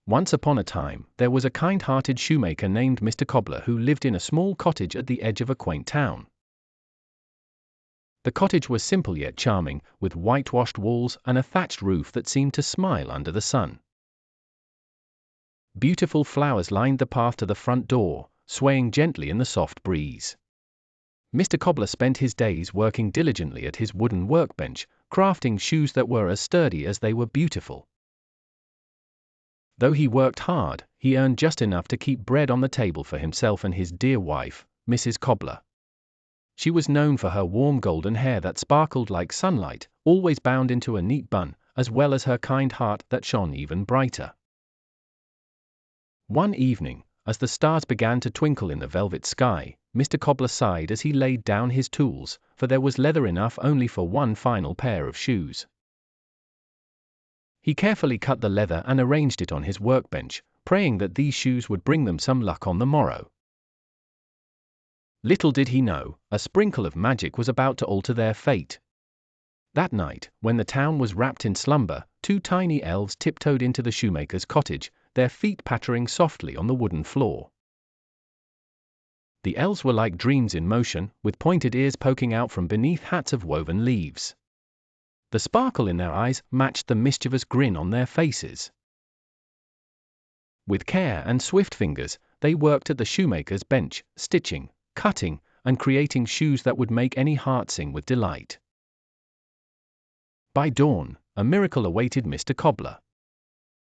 Once upon a time, there was a kind-hearted shoemaker named Mr. Cobbler who lived in a small cottage at the edge of a quaint town. The cottage was simple yet charming, with whitewashed walls and a thatched roof that seemed to smile under the sun. Beautiful flowers lined the path to the front door, swaying gently in the soft breeze. Mr. Cobbler spent his days working diligently at his wooden workbench, crafting shoes that were as sturdy as they were beautiful. Though he worked hard, he earned just enough to keep bread on the table for himself and his dear wife, Mrs. Cobbler. She was known for her warm golden hair that sparkled like sunlight, always bound into a neat bun, as well as her kind heart that shone even brighter. One evening, as the stars began to twinkle in the velvet sky, Mr. Cobbler sighed as he laid down his tools, for there was leather enough only for one final pair of shoes. He carefully cut the leather and arranged it on his workbench, praying that these shoes would bring them some luck on the morrow. Little did he know, a sprinkle of magic was about to alter their fate. That night, when the town was wrapped in slumber, 2 tiny elves tiptoed into the shoemaker's cottage, their feet pattering softly on the wooden floor. The elves were like dreams in motion, with pointed ears poking out from beneath hats of woven leaves. The sparkle in their eyes matched the mischievous grin on their faces. With care and swift fingers, they worked at the shoemaker's bench, stitching, cutting, and creating shoes that would make any heart sing with delight. By dawn, a miracle awaited Mr. Cobbler.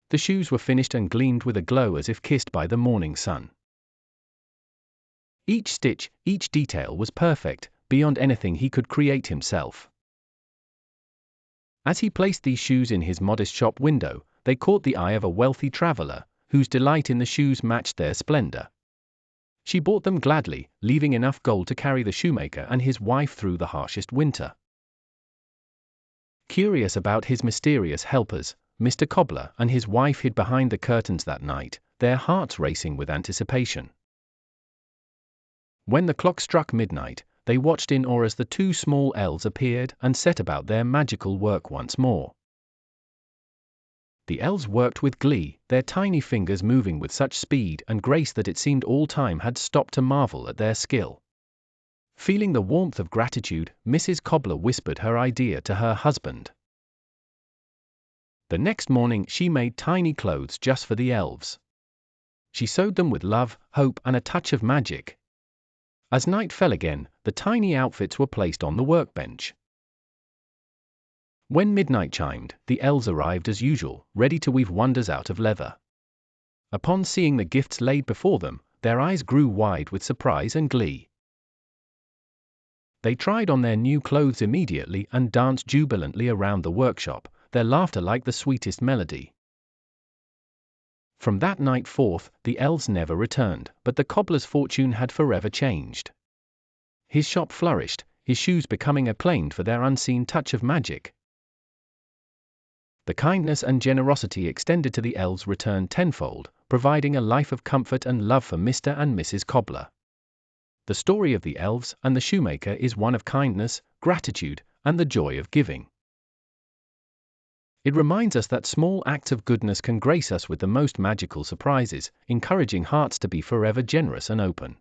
The shoes were finished and gleamed with a glow as if kissed by the morning sun. Each stitch, each detail was perfect, beyond anything he could create himself. As he placed these shoes in his modest shop window, they caught the eye of a wealthy traveler, whose delight in the shoes matched their splendor. She bought them gladly, leaving enough gold to carry the shoemaker and his wife through the harshest winter. Curious about his mysterious helpers, Mr. Cobbler and his wife hid behind the curtains that night, their hearts racing with anticipation. When the clock struck midnight, they watched in awe as the 2 small elves appeared and set about their magical work once more. The elves worked with glee, their tiny fingers moving with such speed and grace that it seemed all time had stopped to marvel at their skill. Feeling the warmth of gratitude, Mrs. Cobbler whispered her idea to her husband. The next morning she made tiny clothes just for the elves. She sewed them with love, hope, and a touch of magic. As night fell again, the tiny outfits were placed on the workbench. When midnight chimed, the elves arrived as usual, ready to weave wonders out of leather. Upon seeing the gifts laid before them, their eyes grew wide with surprise and glee. They tried on their new clothes immediately and danced jubilantly around the workshop, their laughter like the sweetest melody. From that night forth, the elves never returned, but the cobbler's fortune had forever changed. His shop flourished, his shoes becoming acclaimed for their unseen touch of magic. The kindness and generosity extended to the elves returned tenfold, providing a life of comfort and love for Mr. and Mrs. Cobbler. The story of the elves and the shoemaker is one of kindness, gratitude, and the joy of giving. It reminds us that small acts of goodness can grace us with the most magical surprises, encouraging hearts to be forever generous and open.